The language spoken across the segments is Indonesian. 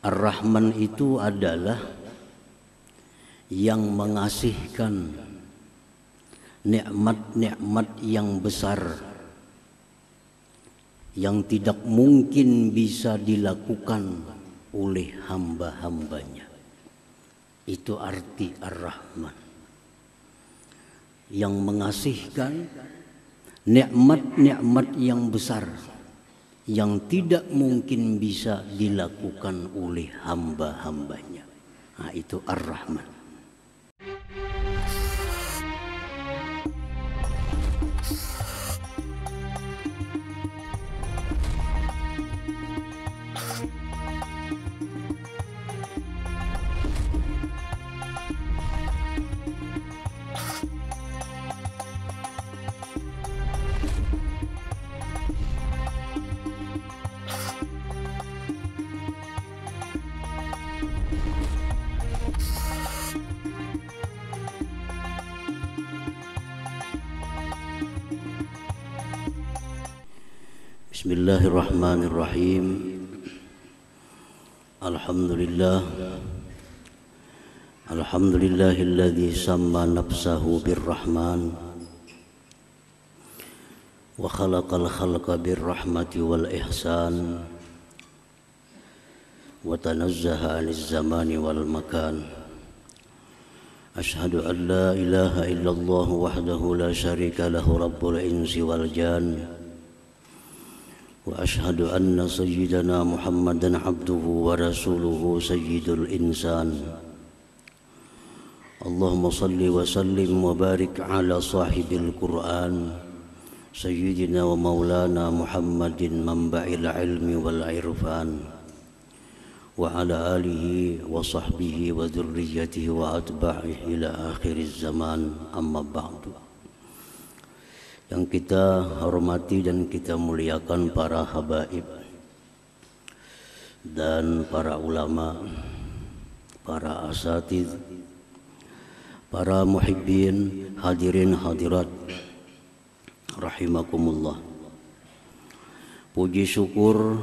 Ar-Rahman itu adalah yang mengasihkan nikmat-nikmat yang besar yang tidak mungkin bisa dilakukan oleh hamba-hambanya. Itu arti Ar-Rahman, yang mengasihkan nikmat-nikmat yang besar yang tidak mungkin bisa dilakukan oleh hamba-hambanya. Nah, itu Ar-Rahman. Bismillahirrahmanirrahim. Alhamdulillahilladzi samma nafsahu birrahman wa khalaqal khalqa birrahmati wal ihsan wa tanazzaha 'anil zamani wal makan. Ashhadu an la ilaha illallah wahdahu la syarika lahu rabbul insi wal jan. وأشهد أن سيدنا محمدًا عبده ورسوله سيد الإنسان. اللهم صل وسلم وبارك على صاحب القرآن سيدنا ومولانا محمد منبع العلم والعرفان وعلى آله وصحبه وذريته وأتباعه إلى آخر الزمان. أما بعد. Yang kita hormati dan kita muliakan para habaib dan para ulama, para asatidz, para muhibbin, hadirin hadirat rahimakumullah. Puji syukur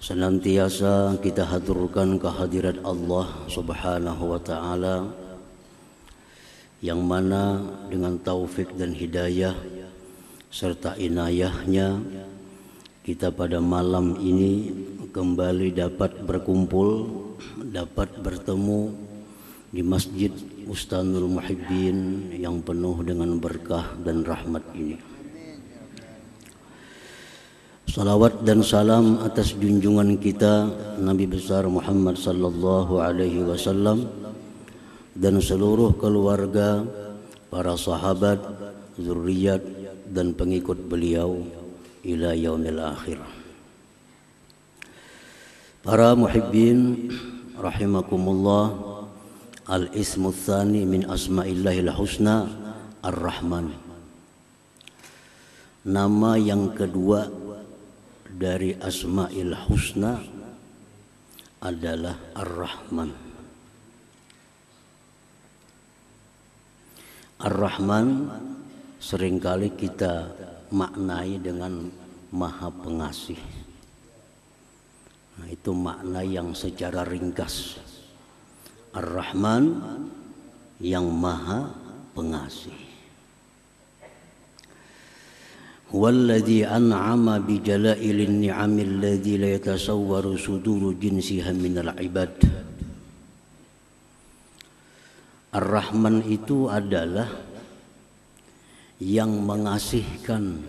senantiasa kita haturkan kehadirat Allah Subhanahu wa ta'ala, yang mana dengan taufik dan hidayah serta inayahnya kita pada malam ini kembali dapat berkumpul, dapat bertemu di Masjid Bustanul Muhibbin yang penuh dengan berkah dan rahmat ini. Salawat dan salam atas junjungan kita Nabi besar Muhammad sallallahu alaihi wasallam dan seluruh keluarga, para sahabat, zuriat dan pengikut beliau ila yaumil akhir. Para muhibbin rahimakumullah, al-ismu tsani min asma'illahil husna Ar-Rahman. Nama yang kedua dari Asma'il Husna adalah Ar-Rahman. Ar-Rahman seringkali kita maknai dengan Maha Pengasih. Nah, itu makna yang secara ringkas. Ar-Rahman yang Maha Pengasih. Walladzi an'ama bi jala'ilin ni'amil ladzi la yatasawwaru suduru jinsiha minal ibad. Ar-Rahman itu adalah yang mengasihkan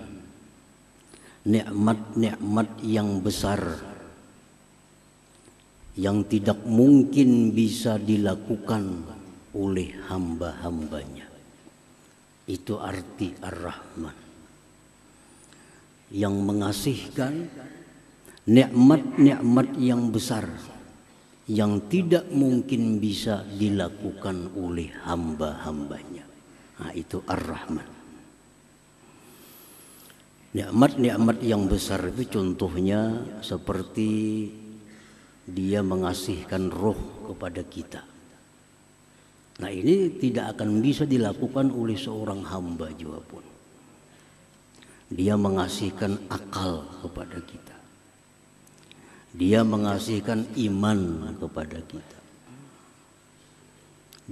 nikmat-nikmat yang besar yang tidak mungkin bisa dilakukan oleh hamba-hambanya. Itu arti Ar-Rahman, yang mengasihkan nikmat-nikmat yang besar yang tidak mungkin bisa dilakukan oleh hamba-hambanya. Nah, itu Ar-Rahman. Nikmat-nikmat yang besar itu contohnya seperti dia mengasihkan roh kepada kita. Nah, ini tidak akan bisa dilakukan oleh seorang hamba juga pun. Dia mengasihkan akal kepada kita. Dia mengasihkan iman kepada kita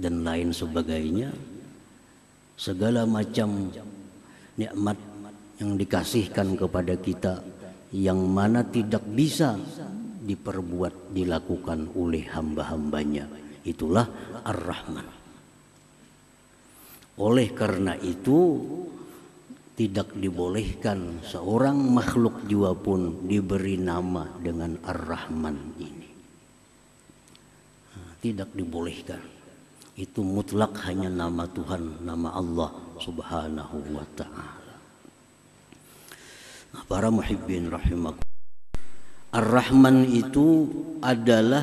dan lain sebagainya. Segala macam nikmat yang dikasihkan kepada kita yang mana tidak bisa diperbuat, dilakukan oleh hamba-hambanya, itulah Ar-Rahman. Oleh karena itu tidak dibolehkan seorang makhluk jiwa pun diberi nama dengan Ar-Rahman ini. Tidak dibolehkan. Itu mutlak hanya nama Tuhan, nama Allah Subhanahu wa ta'ala. Para muhibbin rahimakumullah. Ar-Rahman itu adalah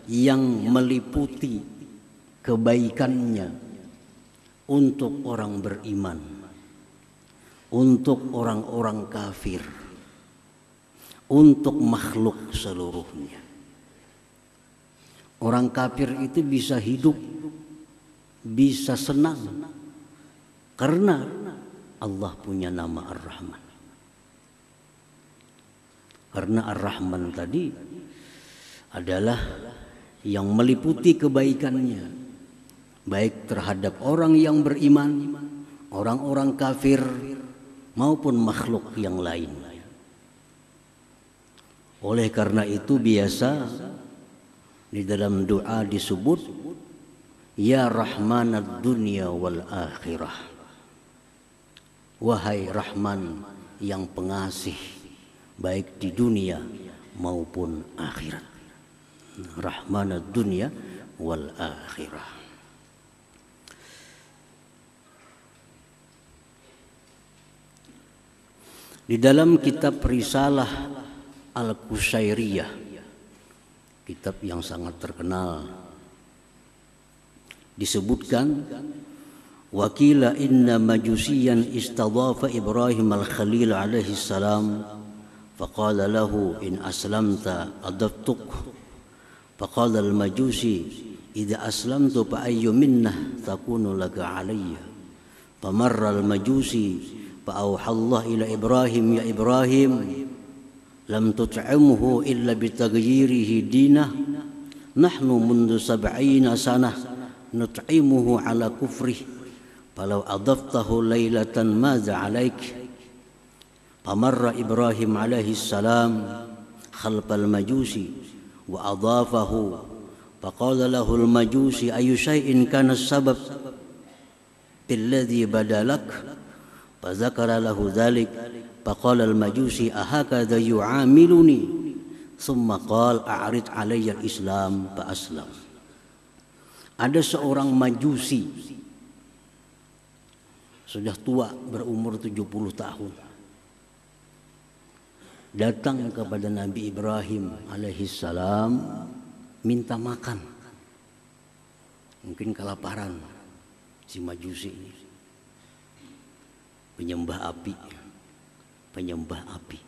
yang meliputi kebaikannya untuk orang beriman, untuk orang-orang kafir, untuk makhluk seluruhnya. Orang kafir itu bisa hidup, bisa senang karena Allah punya nama Ar-Rahman. Karena Ar-Rahman tadi adalah yang meliputi kebaikannya, baik terhadap orang yang beriman, orang-orang kafir, maupun makhluk yang lain. Oleh karena itu biasa di dalam doa disebut Ya Rahmanad Dunya wal Akhirah. Wahai Rahman yang pengasih baik di dunia maupun akhirat. Rahmanad Dunya wal Akhirah. Di dalam kitab Risalah Al-Qusairiyah, kitab yang sangat terkenal, disebutkan wakila inna majusiyan istadhafa Ibrahim al-Khalil alaihi salam faqala lahu in aslamta adaftuk faqala al-majusi idza aslamtu fa ayyu minnah takunu laka alayya famarra al-majusi fa awha Allah ila Ibrahim ya Ibrahim lam tut'imhu illa bitaghyirihi dinah nahnu mundu 70 sanah nut'imuhu ala kufrih falau adaftahu laylatan madza alaik famarra Ibrahim alaihi salam khalfal majusi wa adafahu faqala lahu al majusi ayu shay'in kana sabab billadhi badalak fadzakara lahu dhalik faqala al majusi ahakadha yu'amiluni thumma qala a'rid alayya al islam fa aslam. Ada seorang majusi sudah tua, berumur 70 tahun, datang kepada Nabi Ibrahim alaihissalam minta makan. Mungkin kelaparan si majusi ini, penyembah api.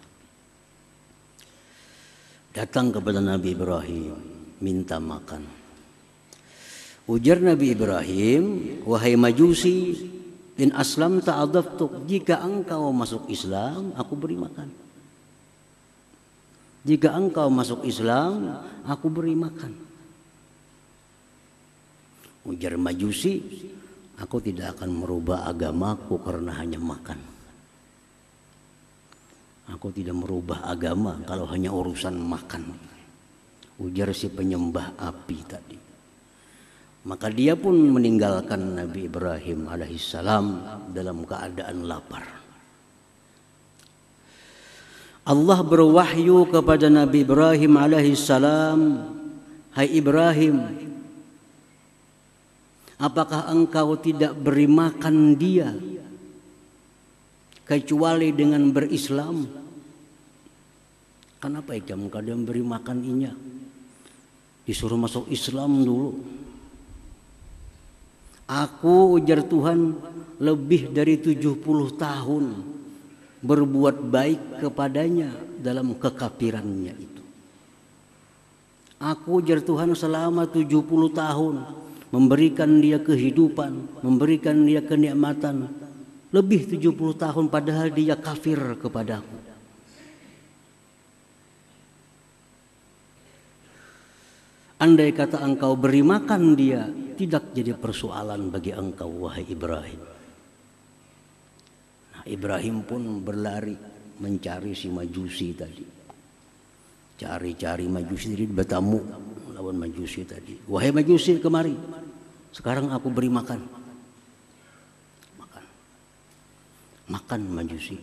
Datang kepada Nabi Ibrahim minta makan. Ujar Nabi Ibrahim, wahai majusi, in aslam ta'adaftuk, jika engkau masuk Islam, aku beri makan. Jika engkau masuk Islam, aku beri makan. Ujar majusi, aku tidak akan merubah agamaku karena hanya makan. Aku tidak merubah agama kalau hanya urusan makan. Ujar si penyembah api tadi. Maka dia pun meninggalkan Nabi Ibrahim alaihissalam dalam keadaan lapar. Allah berwahyu kepada Nabi Ibrahim alaihissalam, hai Ibrahim, apakah engkau tidak beri makan dia kecuali dengan berislam? Kenapa kamu kadang beri makan inya? Disuruh masuk Islam dulu. Aku, ujar Tuhan, lebih dari 70 tahun berbuat baik kepadanya dalam kekafirannya itu. Aku, ujar Tuhan, selama 70 tahun memberikan dia kehidupan, memberikan dia kenikmatan. Lebih 70 tahun padahal dia kafir kepadaku. Andai kata engkau beri makan dia, tidak jadi persoalan bagi engkau, wahai Ibrahim. Nah, Ibrahim pun berlari mencari si Majusi tadi. Cari-cari Majusi tadi, bertamu lawan Majusi tadi. Wahai Majusi, kemari. Sekarang aku beri makan. Makan Majusi.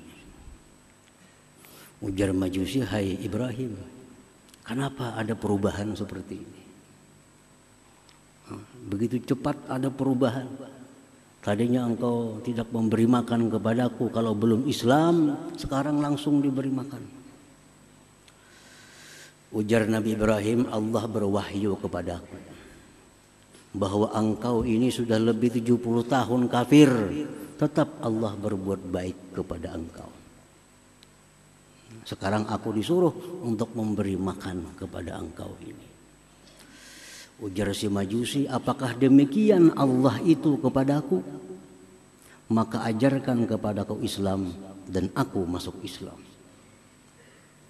Ujar Majusi, hai Ibrahim, kenapa ada perubahan seperti ini? Begitu cepat ada perubahan. Tadinya engkau tidak memberi makan kepadaku kalau belum Islam, sekarang langsung diberi makan. Ujar Nabi Ibrahim, Allah berwahyu kepadaku bahwa engkau ini sudah lebih 70 tahun kafir, tetap Allah berbuat baik kepada engkau. Sekarang aku disuruh untuk memberi makan kepada engkau ini. Ujar si Majusi, apakah demikian Allah itu kepadaku? Maka ajarkan kepadaku Islam dan aku masuk Islam.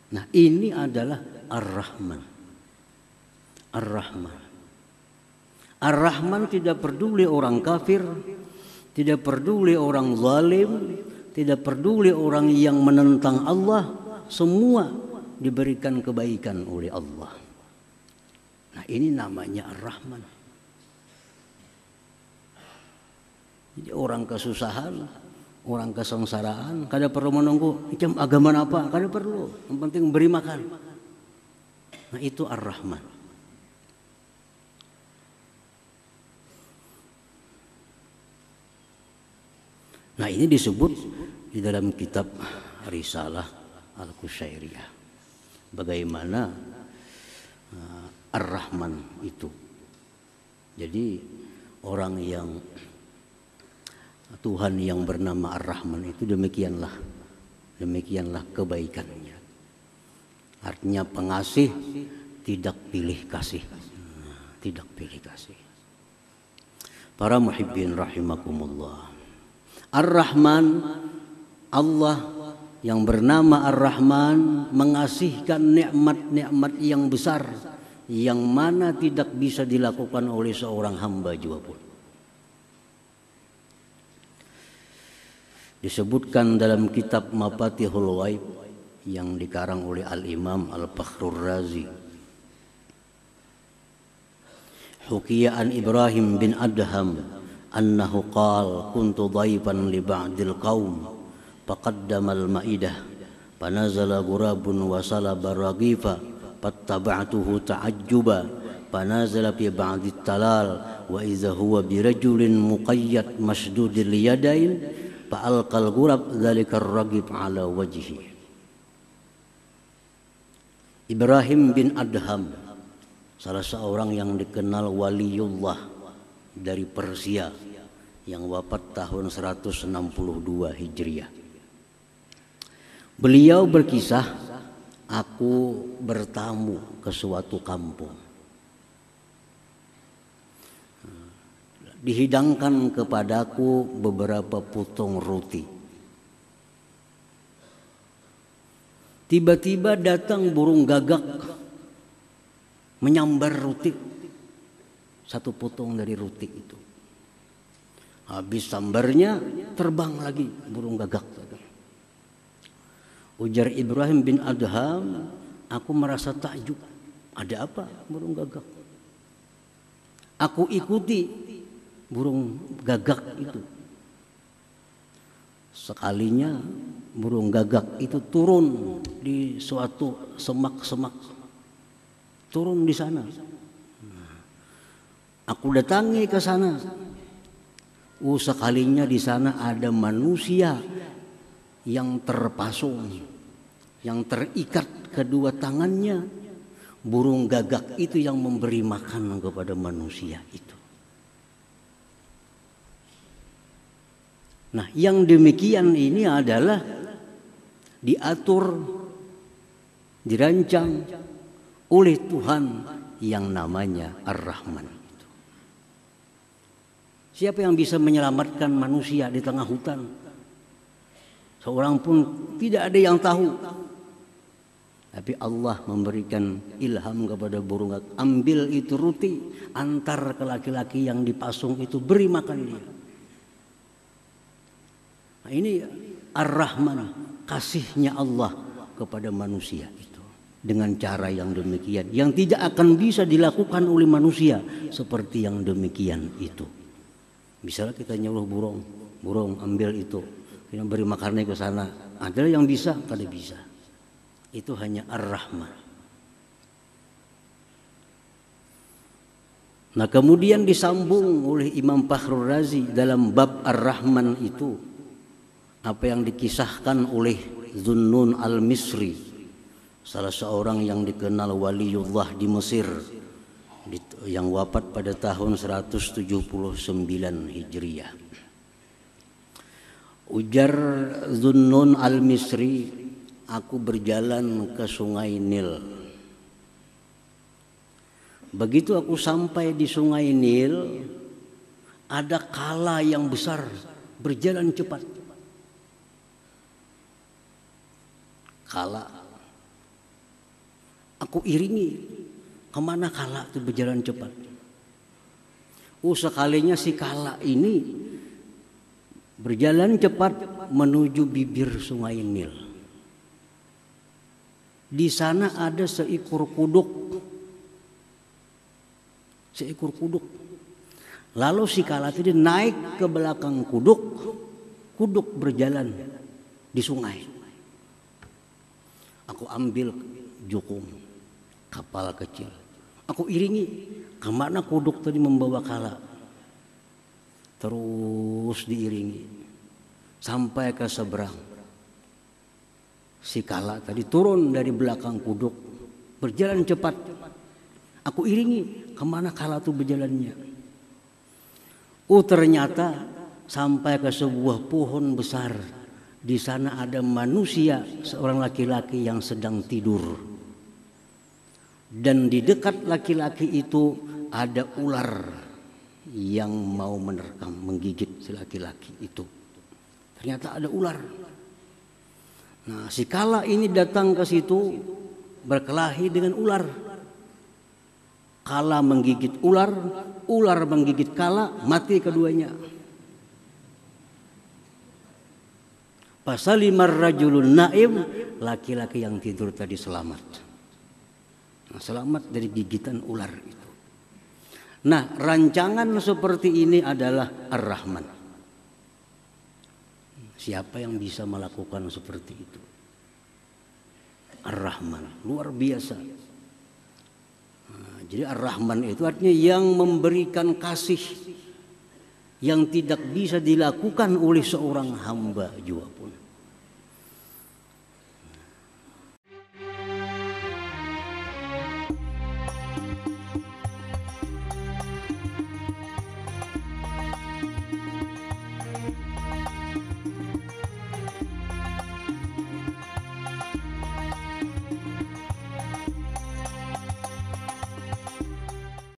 Nah, ini adalah Ar-Rahman. Ar-Rahman. Ar-Rahman tidak peduli orang kafir, tidak peduli orang zalim, tidak peduli orang yang menentang Allah, semua diberikan kebaikan oleh Allah. Nah, ini namanya Ar-Rahman. Jadi orang kesusahan, orang kesengsaraan, kada perlu menunggu macam agama apa, kada perlu. Yang penting beri makan. Nah, itu Ar-Rahman. Nah, ini disebut di dalam kitab Risalah Al-Qushairiyah. Bagaimana Ar-Rahman itu. Jadi orang yang Tuhan yang bernama Ar-Rahman itu demikianlah kebaikannya. Artinya pengasih, tidak pilih kasih. Tidak pilih kasih. Para muhibbin rahimakumullah. Ar-Rahman, Allah yang bernama Ar-Rahman mengasihkan nikmat-nikmat yang besar yang mana tidak bisa dilakukan oleh seorang hamba juga pun. Disebutkan dalam kitab Mafatihul Ghaib yang dikarang oleh Al-Imam Al-Fakhrur Razi. Hukiya an Ibrahim bin Adham annahu qala kuntu dhaifan li ba'dil qaum faqaddama al-ma'idah fanazala ghurabun wa salaba raghifa fattaba'tuhu ta'ajjuba fanazala fi ba'di talal wa idza huwa birajulin muqayyad masdudil yadain fa'alqal ghurab dzalika ar-raghib ala wajhi. Ibrahim bin Adham, salah seorang yang dikenal waliullah dari Persia yang wafat tahun 162 Hijriah. Beliau berkisah, aku bertamu ke suatu kampung. Dihidangkan kepadaku beberapa potong roti. Tiba-tiba datang burung gagak menyambar roti. Satu potong dari roti itu. Habis sambarnya terbang lagi burung gagak. Ujar Ibrahim bin Adham, aku merasa takjub. Ada apa burung gagak? Aku ikuti burung gagak itu. Sekalinya burung gagak itu turun di suatu semak-semak. Turun di sana. Aku datangi ke sana. Sekalinya di sana ada manusia yang terpasung, yang terikat kedua tangannya. Burung gagak itu yang memberi makan kepada manusia itu. Nah, yang demikian ini adalah diatur, dirancang oleh Tuhan yang namanya Ar-Rahman. Siapa yang bisa menyelamatkan manusia di tengah hutan? Seorang pun tidak ada yang tahu. Tapi Allah memberikan ilham kepada burung gagak, ambil itu roti, antar ke laki-laki yang dipasung itu, beri makan dia. Nah, ini Ar-Rahman, kasihnya Allah kepada manusia itu dengan cara yang demikian, yang tidak akan bisa dilakukan oleh manusia seperti yang demikian itu. Misalnya kita nyuruh burung ambil itu, kita beri makannya ke sana, ada yang bisa, kada bisa. Itu hanya Ar-Rahman. Nah, kemudian disambung oleh Imam Fakhrul Razi dalam bab Ar-Rahman itu, apa yang dikisahkan oleh Zunnun al-Misri, salah seorang yang dikenal waliullah di Mesir, yang wafat pada tahun 179 Hijriah. Ujar Zunnun al-Misri, aku berjalan ke sungai Nil. Begitu aku sampai di sungai Nil, ada kala yang besar berjalan cepat. Kala, aku iringi, kemana kala itu berjalan cepat. Sekalinya si kala ini berjalan cepat menuju bibir sungai Nil. Di sana ada seekor kuduk. Seekor kuduk. Lalu si kala tadi naik ke belakang kuduk. Kuduk berjalan di sungai. Aku ambil jukung, kapal kecil. Aku iringi, kemana kuduk tadi membawa kala. Terus diiringi sampai ke seberang. Si kala tadi turun dari belakang kuduk, berjalan cepat. Aku iringi, kemana kala itu berjalannya. Ternyata sampai ke sebuah pohon besar. Di sana ada manusia, seorang laki-laki yang sedang tidur. Dan di dekat laki-laki itu ada ular yang mau menerkam, menggigit si laki-laki itu. Ternyata ada ular. Nah, si kala ini datang ke situ berkelahi dengan ular. Kala menggigit ular, ular menggigit kala, mati keduanya. Fasalimar rajulun naim, laki-laki yang tidur tadi selamat. Nah, selamat dari gigitan ular itu. Nah, rancangan seperti ini adalah Ar-Rahman. Siapa yang bisa melakukan seperti itu? Ar-Rahman, luar biasa. Nah, jadi Ar-Rahman itu artinya yang memberikan kasih yang tidak bisa dilakukan oleh seorang hamba juga pun.